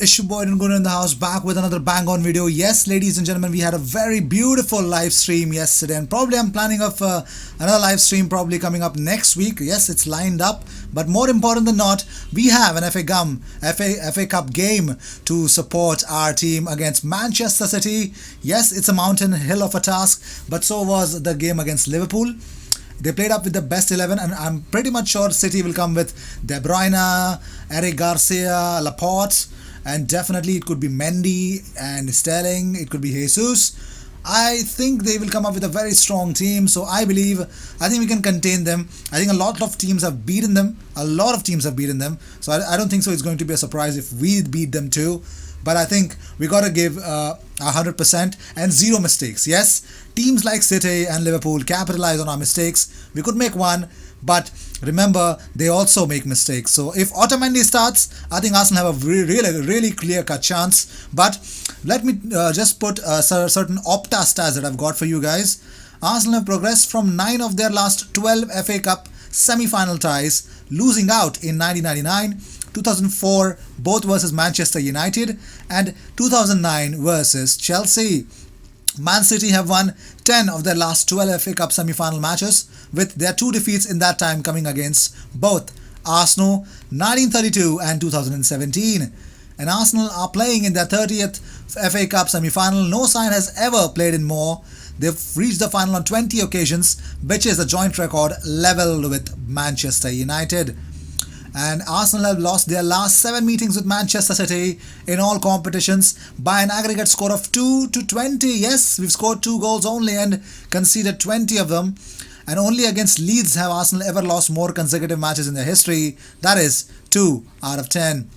It's your boy Nguno in the house, back with another bang on video. Yes, ladies and gentlemen, we had a very beautiful live stream yesterday, and probably I'm planning of another live stream probably coming up next week. Yes, it's lined up, but more important than not, we have an FA Cup game to support our team against Manchester City. Yes, it's a mountain hill of a task, but so was the game against Liverpool. They played up with the best 11, and I'm pretty much sure City will come with De Bruyne, Eric Garcia, Laporte, and definitely it could be Mendy and Sterling, it could be Jesus. I think they will come up with a very strong team, so I think we can contain them. I think a lot of teams have beaten them. So I don't think so it's going to be a surprise if we beat them too. But I think we got to give 100% and zero mistakes. Yes, teams like City and Liverpool capitalize on our mistakes. We could make one, but remember, they also make mistakes. So if Otamendi starts, I think Arsenal have a really clear-cut chance. But let me just put certain Opta stats that I've got for you guys. Arsenal have progressed from 9 of their last 12 FA Cup semi-final ties, losing out in 1999, 2004 both versus Manchester United, and 2009 versus Chelsea. Man City have won 10 of their last 12 FA Cup semi-final matches, with their 2 defeats in that time coming against both Arsenal 1932 and 2017. And Arsenal are playing in their 30th FA Cup semi-final. No side has ever played in more. They've reached the final on 20 occasions, which is a joint record level with Manchester United. And Arsenal have lost their last 7 meetings with Manchester City in all competitions by an aggregate score of 2-20. Yes, we've scored 2 goals only and conceded 20 of them. And only against Leeds have Arsenal ever lost more consecutive matches in their history. That is 2 out of 10.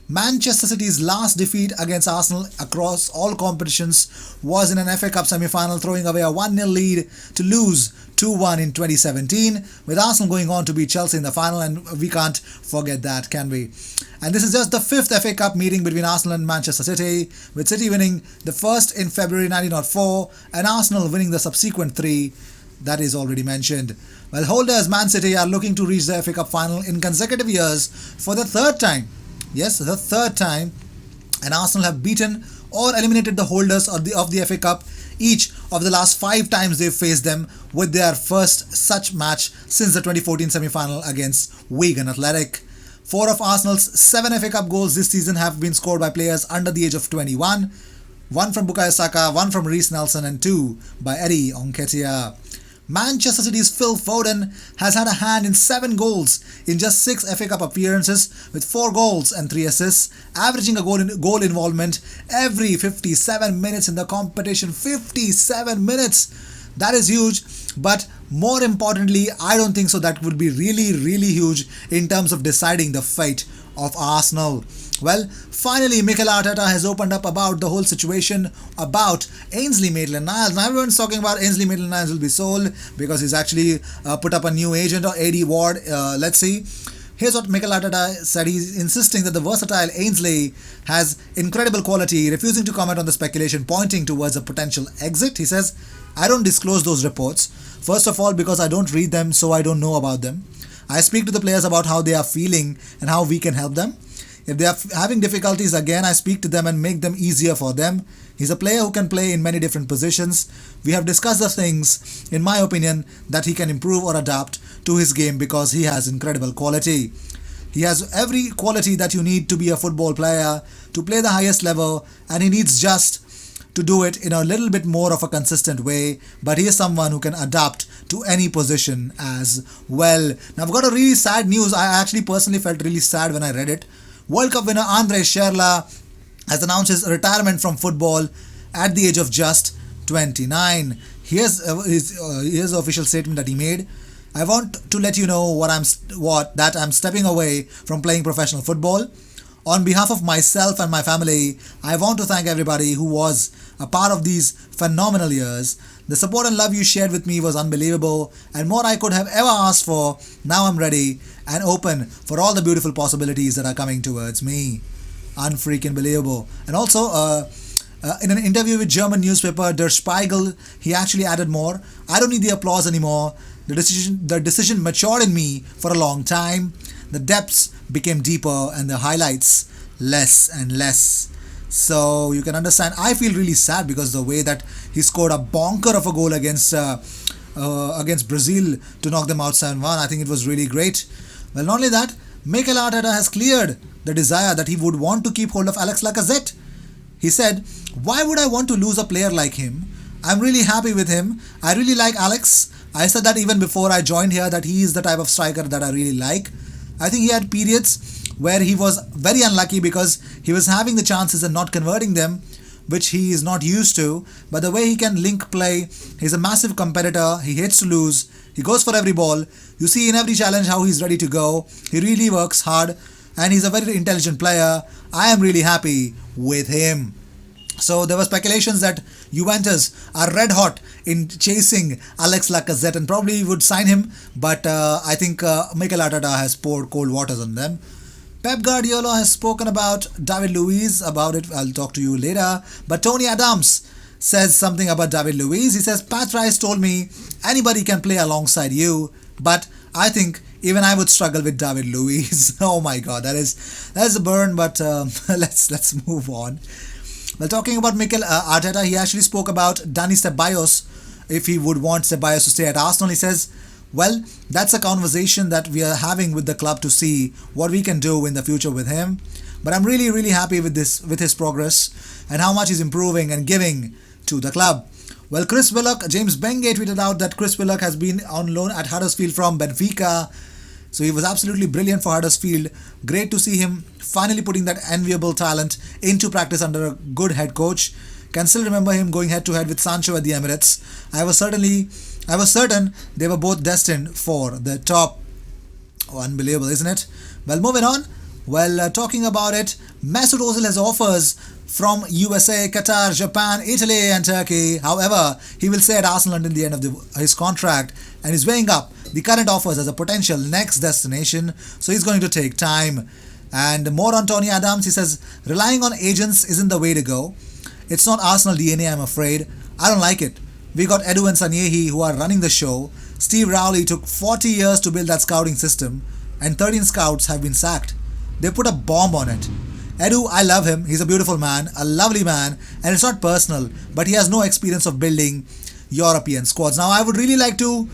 Manchester City's last defeat against Arsenal across all competitions was in an FA Cup semi-final, throwing away a 1-0 lead to lose 2-1 in 2017, with Arsenal going on to beat Chelsea in the final, and we can't forget that, can we? And this is just the 5th FA Cup meeting between Arsenal and Manchester City, with City winning the first in February 1904 and Arsenal winning the subsequent 3 that is already mentioned. Well, holders Man City are looking to reach the FA Cup final in consecutive years for the 3rd time. Yes, the 3rd time, and Arsenal have beaten or eliminated the holders of the FA Cup each of the last 5 times they've faced them, with their first such match since the 2014 semi-final against Wigan Athletic. 4 of Arsenal's 7 FA Cup goals this season have been scored by players under the age of 21, 1 from Bukayo Saka, 1 from Reece Nelson, and 2 by Eddie Nketiah. Manchester City's Phil Foden has had a hand in 7 goals in just 6 FA Cup appearances, with 4 goals and 3 assists, averaging a goal involvement every 57 minutes in the competition. 57 minutes! That is huge, but more importantly, I don't think so that would be really huge in terms of deciding the fate of Arsenal. Well, finally, Mikel Arteta has opened up about the whole situation about Ainsley Maitland-Niles. Now everyone's talking about Ainsley Maitland-Niles will be sold because he's actually put up a new agent, or AD Ward. Let's see. Here's what Mikel Arteta said. He's insisting that the versatile Ainsley has incredible quality, refusing to comment on the speculation pointing towards a potential exit. He says, I don't disclose those reports. First of all, because I don't read them, so I don't know about them. I speak to the players about how they are feeling and how we can help them. If they are having difficulties, again, I speak to them and make them easier for them. He's a player who can play in many different positions. We have discussed the things, in my opinion, that he can improve or adapt to his game because he has incredible quality. He has every quality that you need to be a football player, to play the highest level, and he needs just to do it in a little bit more of a consistent way, but he is someone who can adapt to any position as well. Now, I've got a really sad news. I actually personally felt really sad when I read it. World Cup winner Andre Schürrle has announced his retirement from football at the age of just 29. Here's the official statement that he made. I want to let you know that I'm stepping away from playing professional football. On behalf of myself and my family, I want to thank everybody who was a part of these phenomenal years. The support and love you shared with me was unbelievable, and more I could have ever asked for. Now I'm ready and open for all the beautiful possibilities that are coming towards me. Unfreaking believable. And also, in an interview with German newspaper Der Spiegel, he actually added more. I don't need the applause anymore. The decision matured in me for a long time. The depths became deeper and the highlights less and less. So you can understand. I feel really sad because the way that he scored a bonker of a goal against Brazil to knock them out 7-1. I think it was really great. Well, not only that, Mikel Arteta has cleared the desire that he would want to keep hold of Alex Lacazette. He said, "Why would I want to lose a player like him? I'm really happy with him. I really like Alex. I said that even before I joined here, that he is the type of striker that I really like. I think he had periods where he was very unlucky because he was having the chances and not converting them, which he is not used to. But the way he can link play, he's a massive competitor. He hates to lose. He goes for every ball. You see in every challenge how he's ready to go. He really works hard and he's a very intelligent player. I am really happy with him." So there were speculations that Juventus are red hot in chasing Alex Lacazette and probably would sign him, but I think Mikel Arteta has poured cold waters on them. Pep Guardiola has spoken about David Luiz. About it, I'll talk to you later. But Tony Adams says something about David Luiz. He says, "Pat Rice told me anybody can play alongside you, but I think even I would struggle with David Luiz." Oh my God, that is a burn. But let's move on. Well, talking about Mikel Arteta, he actually spoke about Dani Ceballos, if he would want Ceballos to stay at Arsenal. He says, "Well, that's a conversation that we are having with the club to see what we can do in the future with him. But I'm really, really happy with his progress and how much he's improving and giving to the club." Well, Chris Willock, James Bengay tweeted out that Chris Willock has been on loan at Huddersfield from Benfica. So he was absolutely brilliant for Huddersfield. Great to see him finally putting that enviable talent into practice under a good head coach. Can still remember him going head to head with Sancho at the Emirates. I was certain they were both destined for the top. Oh, unbelievable, isn't it? Well, moving on. Well, talking about it, Mesut Ozil has offers from USA, Qatar, Japan, Italy and Turkey. However, he will stay at Arsenal until the end of his contract and is weighing up the current offers as a potential next destination. So he's going to take time. And more on Tony Adams, he says, "Relying on agents isn't the way to go. It's not Arsenal DNA, I'm afraid. I don't like it. We got Edu and Sanyehi who are running the show. Steve Rowley took 40 years to build that scouting system and 13 scouts have been sacked. They put a bomb on it. Edu, I love him. He's a beautiful man, a lovely man, and it's not personal, but he has no experience of building European squads." Now, I would really like to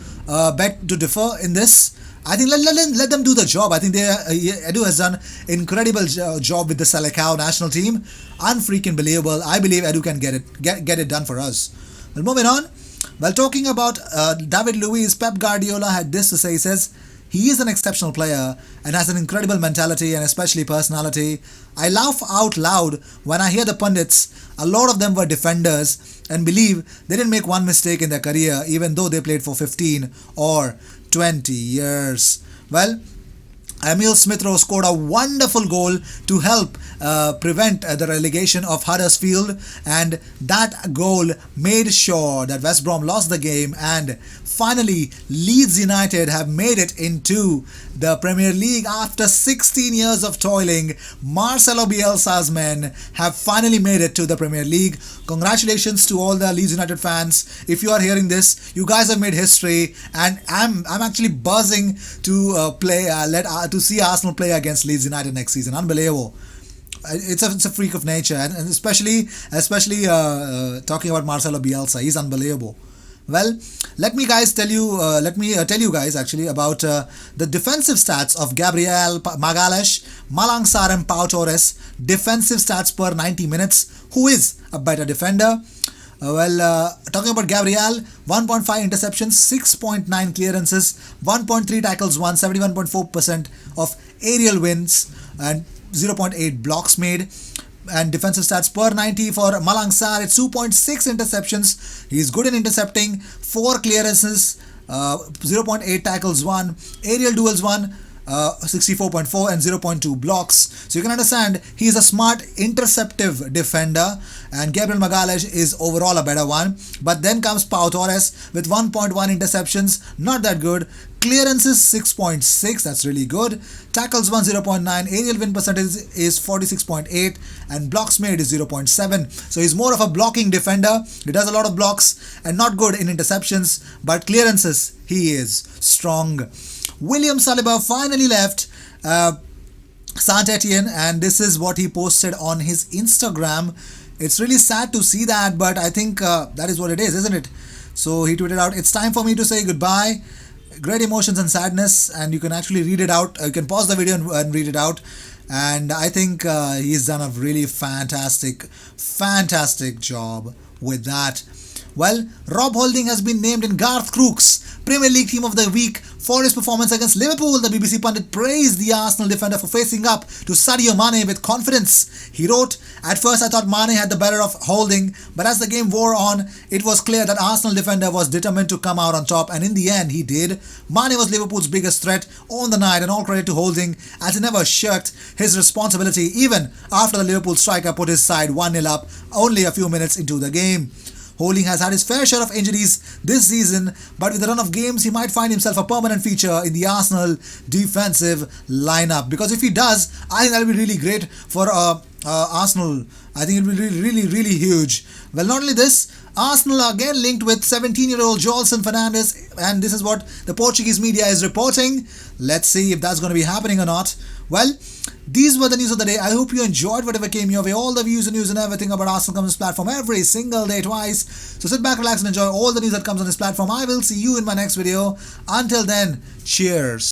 bet to differ in this. I think let them do the job. I think Edu has done incredible job with the Selecao national team. Unfreaking believable. I believe Edu can get it done for us. Well, moving on. Well, talking about David Luiz, Pep Guardiola had this to say. He says, "He is an exceptional player and has an incredible mentality and especially personality. I laugh out loud when I hear the pundits. A lot of them were defenders and believe they didn't make one mistake in their career even though they played for 15 or 20 years. Well, Emil Smith-Rowe scored a wonderful goal to help prevent the relegation of Huddersfield, and that goal made sure that West Brom lost the game, and finally Leeds United have made it into the Premier League after 16 years of toiling. Marcelo Bielsa's men have finally made it to the Premier League. Congratulations to all the Leeds United fans. If you are hearing this, you guys have made history, and I'm actually buzzing to to see Arsenal play against Leeds United next season. Unbelievable. It's a freak of nature, and especially talking about Marcelo Bielsa, he's unbelievable. Well, let me tell you guys actually about the defensive stats of Gabriel Magalhaes, Malang Sarr and Pau Torres. Defensive stats per 90 minutes. Who is a better defender? Talking about Gabriel, 1.5 interceptions, 6.9 clearances, 1.3 tackles won, 71.4% of aerial wins, and 0.8 blocks made. And defensive stats per 90 for Malang Sarr, it's 2.6 interceptions. He's good in intercepting, 4 clearances, 0.8 tackles won, aerial duels won, 64.4 and 0.2 blocks. So you can understand he's a smart interceptive defender, and Gabriel Magalhaes is overall a better one. But then comes Pau Torres with 1.1 interceptions, not that good. Clearances 6.6, that's really good. Tackles won 0.9, aerial win percentage is 46.8, and blocks made is 0.7. So he's more of a blocking defender. He does a lot of blocks and not good in interceptions, but clearances he is strong. William Saliba finally left Saint Etienne, and this is what he posted on his Instagram. It's really sad to see that, but I think that is what it is, isn't it? So he tweeted out, "It's time for me to say goodbye. Great emotions and sadness," and you can actually read it out. You can pause the video and read it out. And I think he's done a really fantastic job with that. Well, Rob Holding has been named in Garth Crooks Premier League Team of the Week for his performance against Liverpool. The BBC pundit praised the Arsenal defender for facing up to Sadio Mane with confidence. He wrote, "At first I thought Mane had the better of Holding, but as the game wore on, it was clear that Arsenal defender was determined to come out on top, and in the end he did. Mane was Liverpool's biggest threat on the night, and all credit to Holding as he never shirked his responsibility even after the Liverpool striker put his side 1-0 up only a few minutes into the game." Holding has had his fair share of injuries this season, but with the run of games, he might find himself a permanent feature in the Arsenal defensive lineup. Because if he does, I think that'll be really great for Arsenal. I think it'll be really huge. Well, not only this, Arsenal are again linked with 17-year-old Jolson Fernandes, and this is what the Portuguese media is reporting. Let's see if that's going to be happening or not. Well, these were the news of the day. I hope you enjoyed whatever came your way. All the views and news and everything about Arsenal comes on this platform every single day, twice. So sit back, relax, and enjoy all the news that comes on this platform. I will see you in my next video. Until then, cheers.